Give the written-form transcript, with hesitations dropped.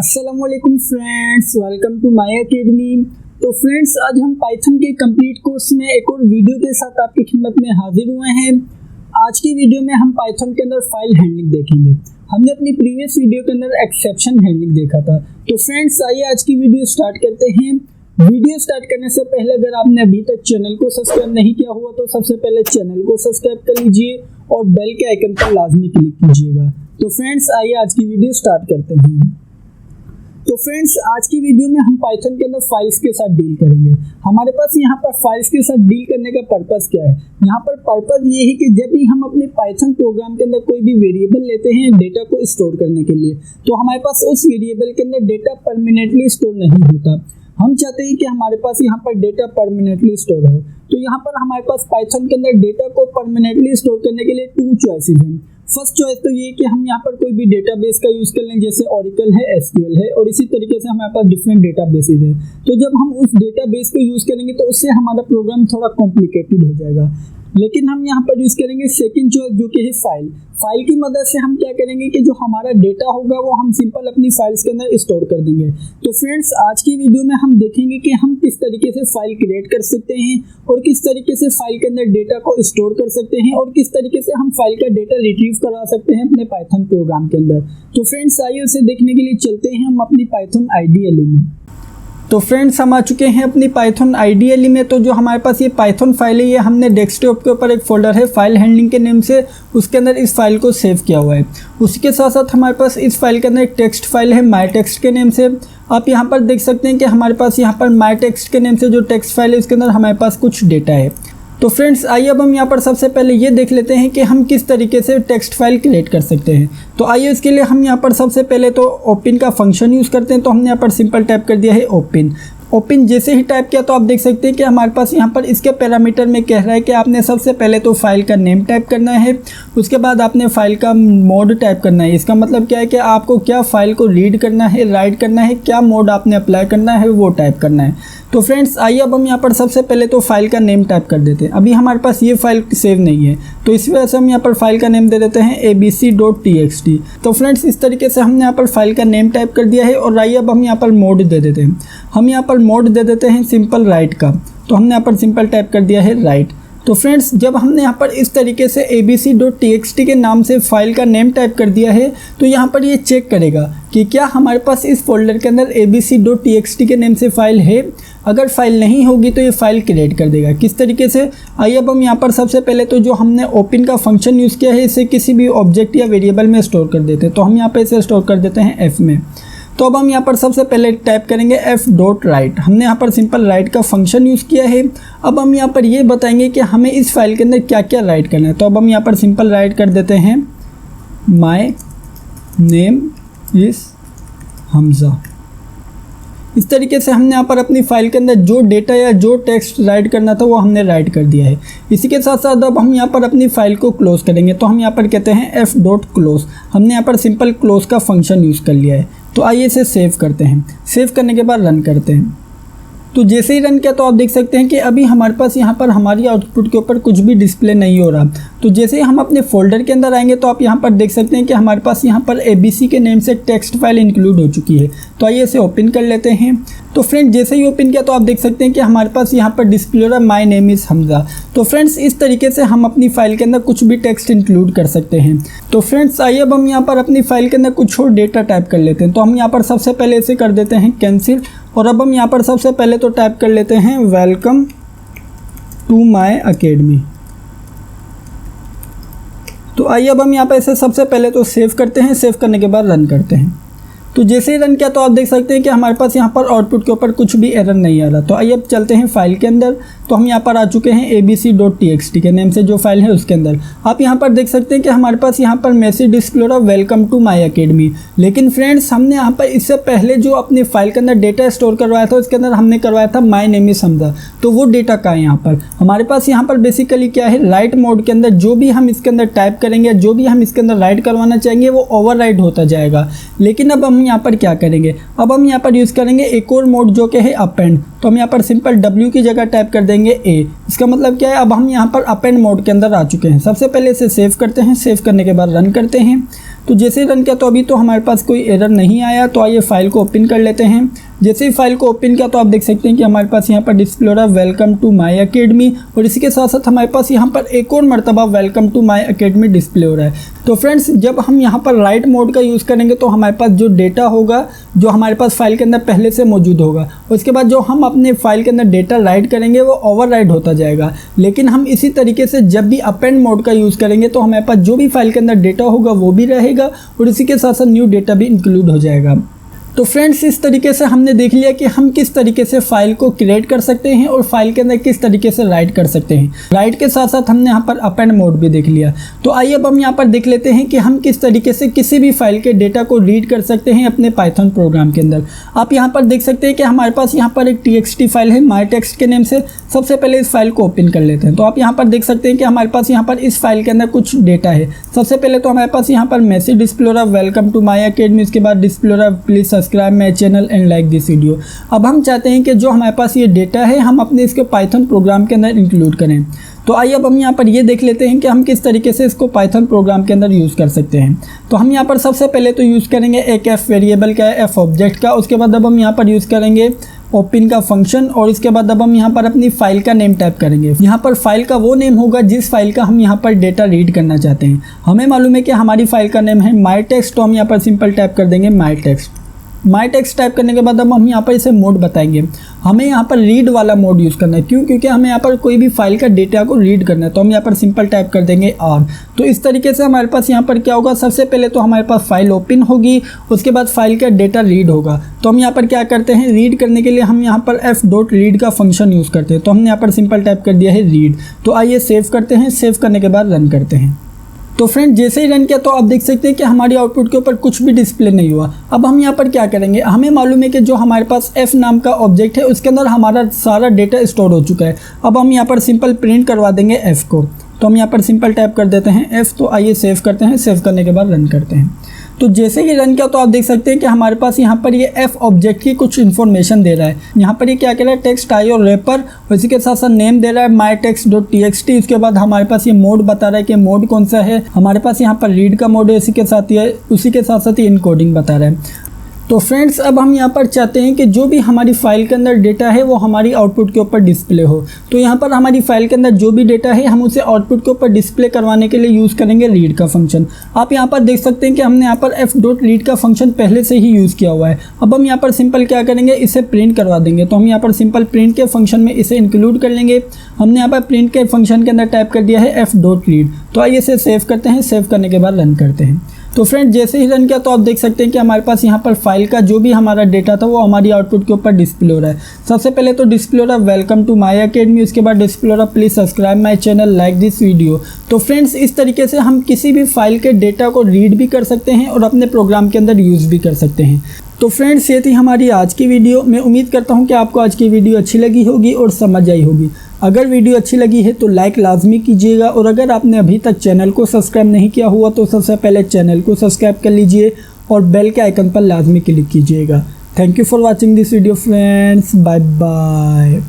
अस्सलामुअलैकुम friends, welcome to my academy. तो friends, आज हम पाइथन के कंप्लीट कोर्स में एक और वीडियो के साथ आपकी खिदमत में हाजिर हुए हैं। आज की वीडियो में हम पाइथन के अंदर फाइल हैंडलिंग देखेंगे। हमने अपनी प्रीवियस वीडियो के अंदर एक्सेप्शन हैंडलिंग देखा था। तो फ्रेंड्स, आइए आज की वीडियो स्टार्ट करते हैं। वीडियो स्टार्ट करने से पहले अगर आपने अभी तक चैनल को सब्सक्राइब नहीं किया हुआ तो सबसे पहले चैनल को सब्सक्राइब कर लीजिए और बेल के आइकन पर लाजमी क्लिक कीजिएगा। तो फ्रेंड्स, आइए आज की वीडियो स्टार्ट करते हैं। तो फ्रेंड्स, आज की वीडियो में हम पाइथन के अंदर फाइल्स के साथ डील करेंगे। हमारे पास यहाँ पर फाइल्स के साथ डील करने का पर्पस क्या है? यहाँ पर पर्पस ये है कि जब भी हम अपने पाइथन प्रोग्राम के अंदर कोई भी वेरिएबल लेते हैं डेटा को स्टोर करने के लिए, तो हमारे पास उस वेरिएबल के अंदर डेटा परमानेंटली स्टोर नहीं होता। हम चाहते हैं कि हमारे पास यहाँ पर डेटा परमानेंटली स्टोर हो। तो यहाँ पर हमारे पास पाइथन के अंदर डेटा को परमानेंटली स्टोर करने के लिए 2 चॉइसेस हैं। फर्स्ट चॉइस तो ये कि हम यहाँ पर कोई भी डेटाबेस का यूज़ कर लें, जैसे ओरेकल है, एसक्यूएल है, और इसी तरीके से हमारे पास डिफरेंट डेटाबेसेस है। तो जब हम उस डेटाबेस को यूज़ करेंगे तो उससे हमारा प्रोग्राम थोड़ा कॉम्प्लिकेटेड हो जाएगा। लेकिन हम यहाँ पर यूज़ करेंगे सेकंड चॉइस, जो कि है फाइल। फाइल की मदद से हम क्या करेंगे कि जो हमारा डेटा होगा वो हम सिंपल अपनी फाइल्स के अंदर स्टोर कर देंगे। तो फ्रेंड्स, आज की वीडियो में हम देखेंगे कि हम किस तरीके से फाइल क्रिएट कर सकते हैं और किस तरीके से फाइल के अंदर डेटा को स्टोर कर सकते हैं और किस तरीके से हम फाइल का डेटा रिट्रीव करवा सकते हैं अपने पाइथन प्रोग्राम के अंदर। तो फ्रेंड्स, आइए उसे देखने के लिए चलते हैं हम अपनी पाइथन आईडीएलई में। तो फ्रेंड्स, हम आ चुके हैं अपनी पाइथन आईडीएलई में। तो जो हमारे पास ये पाइथन फाइल है, ये हमने डेस्कटॉप के ऊपर एक फोल्डर है फाइल हैंडलिंग के नेम से, उसके अंदर इस फाइल को सेव किया हुआ है। उसी के साथ साथ हमारे पास इस फाइल के अंदर एक टेक्स्ट फाइल है माई टेक्स्ट के नेम से। आप यहाँ पर देख सकते हैं कि हमारे पास यहाँ पर माई टेक्स्ट के नेम से जो टेक्स्ट फाइल है उसके अंदर हमारे पास कुछ डेटा है। तो फ्रेंड्स, आइए अब हम यहाँ पर सबसे पहले ये देख लेते हैं कि हम किस तरीके से टेक्स्ट फाइल क्रिएट कर सकते हैं। तो आइए इसके लिए हम यहाँ पर सबसे पहले तो ओपन का फंक्शन यूज़ करते हैं। तो हमने यहाँ पर सिंपल टाइप कर दिया है ओपन जैसे ही टाइप किया तो आप देख सकते हैं कि हमारे पास यहाँ पर इसके पैरामीटर में कह रहा है कि आपने सबसे पहले तो फाइल का नेम टाइप करना है, उसके बाद आपने फाइल का मोड टाइप करना है। इसका मतलब क्या है कि आपको क्या फाइल को रीड करना है, राइट करना है, क्या मोड आपने अप्लाई करना है वो टाइप करना है। तो फ्रेंड्स, आइए अब हम यहाँ पर सबसे पहले तो फाइल का नेम टाइप कर देते हैं। अभी हमारे पास ये फाइल सेव नहीं है तो इस वजह से हम यहाँ पर फाइल का नेम दे देते हैं abc.txt। तो फ्रेंड्स, इस तरीके से हमने यहाँ पर फाइल का नेम टाइप कर दिया है। और आइए अब हम यहाँ पर मोड दे देते हैं। हम यहाँ पर मोड दे देते हैं सिंपल राइट का। तो हमने यहाँ पर सिंपल टाइप कर दिया है राइट। तो फ्रेंड्स, जब हमने यहाँ पर इस तरीके से abc.txt के नाम से फाइल का नेम टाइप कर दिया है तो यहाँ पर ये चेक करेगा कि क्या हमारे पास इस फोल्डर के अंदर abc.txt के नेम से फाइल है। अगर फाइल नहीं होगी तो ये फाइल क्रिएट कर देगा। किस तरीके से? आइए अब हम यहाँ पर सबसे पहले तो जो हमने ओपन का फंक्शन यूज़ किया है इसे किसी भी ऑब्जेक्ट या वेरिएबल में स्टोर कर देते हैं। तो हम यहाँ पर इसे स्टोर कर देते हैं f में। तो अब हम यहाँ पर सबसे पहले टाइप करेंगे f.write। हमने यहाँ पर सिंपल राइट का फंक्शन यूज़ किया है। अब हम यहाँ पर ये बताएंगे कि हमें इस फाइल के अंदर क्या क्या राइट करना है। तो अब हम यहाँ पर सिंपल राइट कर देते हैं माई नेम इज़ हमज़ा। इस तरीके से हमने यहाँ पर अपनी फाइल के अंदर जो डेटा या जो टेक्स्ट राइट करना था वो हमने राइट कर दिया है। इसी के साथ साथ अब हम यहाँ पर अपनी फाइल को क्लोज करेंगे। तो हम यहाँ पर कहते हैं f.close। हमने यहाँ पर सिंपल क्लोज का फंक्शन यूज़ कर लिया है। तो आइए इसे सेव करते हैं। सेव करने के बाद रन करते हैं। तो जैसे ही रन किया तो आप देख सकते हैं कि अभी हमारे पास यहाँ पर हमारी आउटपुट के ऊपर कुछ भी डिस्प्ले नहीं हो रहा। तो जैसे ही हम अपने फोल्डर के अंदर आएंगे तो आप यहाँ पर देख सकते हैं कि हमारे पास यहाँ पर abc के नेम से टेक्स्ट फाइल इंक्लूड हो चुकी है। तो आइए इसे ओपन कर लेते हैं। तो फ्रेंड, जैसे ही ओपन किया तो आप देख सकते हैं कि हमारे पास यहाँ पर डिस्प्ले हो रहा है माई नेम इज़ हमज़ा। तो फ्रेंड्स, इस तरीके से हम अपनी फाइल के अंदर कुछ भी टेक्स्ट इंक्लूड कर सकते हैं। तो फ्रेंड्स, आइए अब हम यहाँ पर अपनी फाइल के अंदर कुछ और डेटा टाइप कर लेते हैं। तो हम यहाँ पर सबसे पहले इसे कर देते हैं कैंसिल। और अब हम यहाँ पर सबसे पहले तो टाइप कर लेते हैं वेलकम टू माय अकेडमी। तो आइए अब हम यहाँ पर इसे सबसे पहले तो सेव करते हैं। सेव करने के बाद रन करते हैं। तो जैसे ही रन किया तो आप देख सकते हैं कि हमारे पास यहाँ पर आउटपुट के ऊपर कुछ भी एरर नहीं आ रहा। तो आइए अब चलते हैं फाइल के अंदर। तो हम यहाँ पर आ चुके हैं abc.txt के नेम से जो फाइल है उसके अंदर। आप यहाँ पर देख सकते हैं कि हमारे पास यहाँ पर मैसेज डिस्प्ले हो रहा है वेलकम टू माय अकेडमी। लेकिन फ्रेंड्स, हमने यहाँ पर इससे पहले जो अपने फाइल के अंदर डेटा स्टोर करवाया था उसके अंदर हमने करवाया था माई नेम इज़ हमज़ा। तो वो डेटा कहाँ है? यहाँ पर हमारे पास यहाँ पर बेसिकली क्या है, राइट मोड के अंदर जो भी हम इसके अंदर टाइप करेंगे, जो भी हम इसके अंदर राइट करवाना चाहेंगे वो ओवर राइट होता जाएगा। लेकिन अब हम यहाँ पर क्या करेंगे, अब हम यहाँ पर यूज़ करेंगे एक और मोड जो कि है अपेंड। तो हम यहाँ पर सिंपल W की जगह टाइप कर देंगे A। इसका मतलब क्या है, अब हम यहाँ पर अपेंड मोड के अंदर आ चुके हैं। सबसे पहले इसे सेव करते हैं। सेव करने के बाद रन करते हैं। तो जैसे रन किया तो अभी तो हमारे पास कोई एरर नहीं आया। तो आइए फाइल को ओपन कर लेते हैं। जैसे ही फाइल को ओपन किया तो आप देख सकते हैं कि हमारे पास यहाँ पर डिस्प्ले हो रहा है वेलकम टू माई अकेडमी, और इसी के साथ साथ हमारे पास यहाँ पर एक और मरतबा welcome to my academy display हो रहा है। तो फ्रेंड्स, जब हम यहाँ पर राइट मोड का यूज़ करेंगे तो हमारे पास जो डेटा होगा जो हमारे पास फाइल के अंदर पहले से मौजूद होगा, उसके बाद जो हम अपने फाइल के अंदर डेटा राइट करेंगे वो ओवरराइट होता जाएगा। लेकिन हम इसी तरीके से जब भी अपेंड मोड का यूज़ करेंगे तो हमारे पास जो भी फाइल के अंदर डेटा होगा वो भी रहेगा और इसी के साथ साथ न्यू डेटा भी इंक्लूड हो जाएगा। तो फ्रेंड्स, इस तरीके से हमने देख लिया कि हम किस तरीके से फाइल को क्रिएट कर सकते हैं और फाइल के अंदर किस तरीके से राइट कर सकते हैं। राइट के साथ साथ हमने यहाँ पर अपेंड मोड भी देख लिया। तो आइए अब हम यहाँ पर देख लेते हैं कि हम किस तरीके से किसी भी फाइल के डेटा को रीड कर सकते हैं अपने पाइथन प्रोग्राम के अंदर। आप यहाँ पर देख सकते हैं कि हमारे पास यहाँ पर एक txt फाइल है माई टेक्स्ट के नेम से। सबसे पहले इस फाइल को ओपन कर लेते हैं। तो आप यहाँ पर देख सकते हैं कि हमारे पास यहाँ पर इस फाइल के अंदर कुछ डेटा है। सबसे पहले तो हमारे पास यहाँ पर मैसेज डिस्प्ले हो रहा है वेलकम टू माई अकेडमी, उसके बाद डिस्प्ले हो रहा है please subscribe my channel and like this video. अब हम चाहते हैं कि जो हमारे पास ये डेटा है हम अपने इसके पाइथन प्रोग्राम के अंदर इंक्लूड करें। तो आइए अब हम यहाँ पर ये देख लेते हैं कि हम किस तरीके से इसको पाइथन प्रोग्राम के अंदर यूज़ कर सकते हैं। तो हम यहाँ पर सबसे पहले तो यूज़ करेंगे एक एफ वेरिएबल का, एफ ऑब्जेक्ट का। उसके बाद अब हम यहाँ पर यूज़ करेंगे ओपन का फंक्शन, और इसके बाद अब हम यहाँ पर अपनी फाइल का नेम टाइप करेंगे। यहाँ पर फाइल का वो नेम होगा जिस फाइल का हम यहाँ पर डेटा रीड करना चाहते हैं। हमें मालूम है कि हमारी फाइल का नेम है माई टेक्स्ट, तो हम यहाँ पर सिंपल टाइप कर देंगे माई टेक्स्ट। माई टेक्स्ट टाइप करने के बाद अब हम यहाँ पर इसे मोड बताएंगे। हमें यहाँ पर रीड वाला मोड यूज़ करना है। क्यों? क्योंकि हमें यहाँ पर कोई भी फाइल का डेटा को रीड करना है। तो हम यहाँ पर सिंपल टाइप कर देंगे आर। तो इस तरीके से हमारे पास यहाँ पर क्या होगा, सबसे पहले तो हमारे पास फाइल ओपन होगी, उसके बाद फाइल का डेटा रीड होगा। तो हम यहाँ पर क्या करते हैं, रीड करने के लिए हम यहाँ पर f.read का फंक्शन यूज़ करते हैं। तो हमने यहाँ पर सिंपल टाइप कर दिया है रीड। तो आइए सेव करते हैं। सेव करने के बाद रन करते हैं। तो फ्रेंड, जैसे ही रन किया तो आप देख सकते हैं कि हमारी आउटपुट के ऊपर कुछ भी डिस्प्ले नहीं हुआ। अब हम यहाँ पर क्या करेंगे, हमें मालूम है कि जो हमारे पास f नाम का ऑब्जेक्ट है उसके अंदर हमारा सारा डेटा स्टोर हो चुका है। अब हम यहाँ पर सिंपल प्रिंट करवा देंगे f को। तो हम यहाँ पर सिंपल टाइप कर देते हैं f। तो आइए सेव करते हैं। सेव करने के बाद रन करते हैं। तो जैसे ही रन किया तो आप देख सकते हैं कि हमारे पास यहाँ पर ये f ऑब्जेक्ट की कुछ इन्फॉर्मेशन दे रहा है। यहाँ पर ये क्या कह रहा है, टेक्स्ट आई और रैपर, उसी के साथ साथ नेम दे रहा है माई टेक्स्ट डॉट txt। उसके बाद हमारे पास ये मोड बता रहा है कि मोड कौन सा है। हमारे पास यहाँ पर रीड का मोड है, उसी के साथ साथ ये इनकोडिंग बता रहा है। तो फ्रेंड्स, अब हम यहाँ पर चाहते हैं कि जो भी हमारी फाइल के अंदर डेटा है वो हमारी आउटपुट के ऊपर डिस्प्ले हो। तो यहाँ पर हमारी फाइल के अंदर जो भी डेटा है हम उसे आउटपुट के ऊपर डिस्प्ले करवाने के लिए यूज़ करेंगे रीड का फंक्शन। आप यहाँ पर देख सकते हैं कि हमने यहाँ पर f.read का फंक्शन पहले से ही यूज़ किया हुआ है। अब हम यहाँ पर सिंपल क्या करेंगे, इसे प्रिंट करवा देंगे। तो हम यहाँ पर सिंपल प्रिंट के फंक्शन में इसे इंक्लूड कर लेंगे। हमने यहाँ पर प्रिंट के फंक्शन के अंदर टाइप कर दिया है f.read। तो आइए इसे सेव करते हैं। सेव करने के बाद रन करते हैं। तो फ्रेंड, जैसे ही रन किया तो आप देख सकते हैं कि हमारे पास यहाँ पर फाइल का जो भी हमारा डेटा था वो हमारी आउटपुट के ऊपर डिस्प्ले हो रहा है। सबसे पहले तो डिस्प्ले हो रहा है वेलकम टू माई अकेडमी, उसके बाद डिस्प्ले हो रहा है please subscribe my channel like this video. तो फ्रेंड्स, इस तरीके से हम किसी भी फाइल के डेटा को रीड भी कर सकते हैं और अपने प्रोग्राम के अंदर यूज़ भी कर सकते हैं। तो फ्रेंड्स, ये थी हमारी आज की वीडियो। मैं उम्मीद करता हूँ कि आपको आज की वीडियो अच्छी लगी होगी और समझ आई होगी। अगर वीडियो अच्छी लगी है तो लाइक लाजमी कीजिएगा, और अगर आपने अभी तक चैनल को सब्सक्राइब नहीं किया हुआ तो सबसे पहले चैनल को सब्सक्राइब कर लीजिए और बेल के आइकन पर लाजमी क्लिक कीजिएगा। Thank you for watching this video friends. Bye bye.